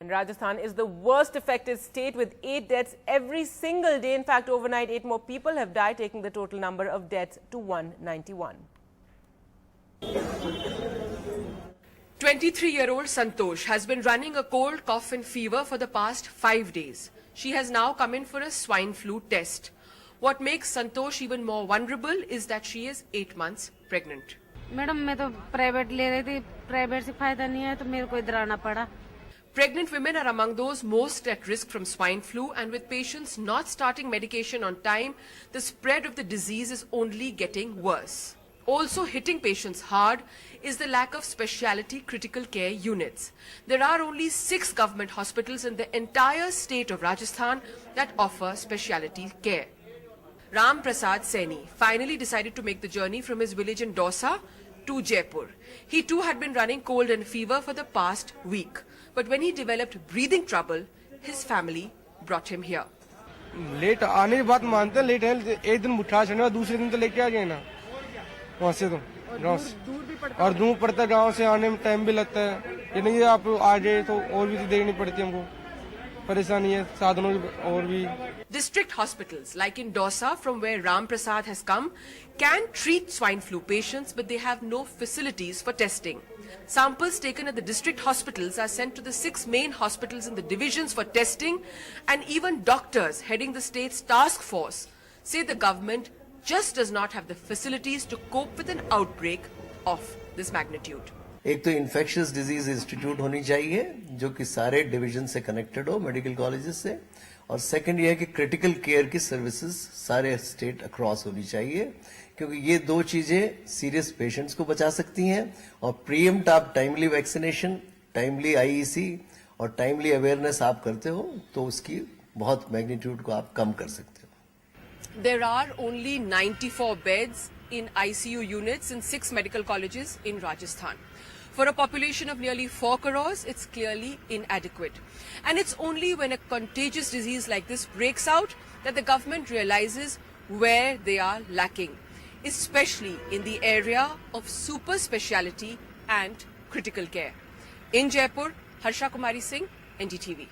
Rajasthan is the worst affected state with 8 deaths every single day. In fact, overnight 8 more people have died, taking the total number of deaths to 191. 23-year-old Santosh has been running a cold, cough and fever for the past 5 days. She has now come in for a swine flu test. What makes Santosh even more vulnerable is that she is 8 months pregnant. Madam मैं तो private ले रही थी, private से फायदा नहीं है तो मेरे को इधर आना पड़ा. Pregnant women are among those most at risk from swine flu, and with patients not starting medication on time, the spread of the disease is only getting worse. Also hitting patients hard is the lack of specialty critical care units. There are only 6 government hospitals in the entire state of Rajasthan that offer specialty care. Ram Prasad Saini finally decided to make the journey from his village in Dausa to Jaipur. He too had been running cold and fever for the past week. But when he developed breathing trouble, his family brought him here. Late आने की बात मानते हैं, late है एक दिन उठा छड़ना, दूसरे दिन तो लेके आ गए ना वहाँ से. तो गाँव से और दूर पड़ता है, गाँव से आने में टाइम भी लगता है. ये नहीं आप आ जाए तो और भी देर नहीं पड़ती हमको, परेशानी है साधनों की और भी. District hospitals like in Dausa, from where Ram Prasad has come, can treat swine flu patients, but they have no facilities for testing. Samples taken at the district hospitals are sent to the 6 main hospitals in the divisions for testing, and even doctors heading the state's task force say the government just does not have the facilities to cope with an outbreak of this magnitude. एक तो infectious disease institute होनी चाहिए जो कि सारे division से connected हो, medical colleges से. और सेकंड ये है कि क्रिटिकल केयर की सर्विसेज सारे स्टेट अक्रॉस होनी चाहिए, क्योंकि ये 2 चीजें सीरियस पेशेंट्स को बचा सकती हैं. और प्रीएम्प्ट आप टाइमली वैक्सीनेशन, टाइमली आईईसी और टाइमली अवेयरनेस आप करते हो तो उसकी बहुत मैग्नीट्यूड को आप कम कर सकते हो. There are only 94 beds in ICU units in 6 medical colleges in Rajasthan. For a population of nearly 4 crores, it's clearly inadequate. And it's only when a contagious disease like this breaks out that the government realizes where they are lacking, especially in the area of super speciality and critical care. In Jaipur, Harsha Kumari Singh, NDTV.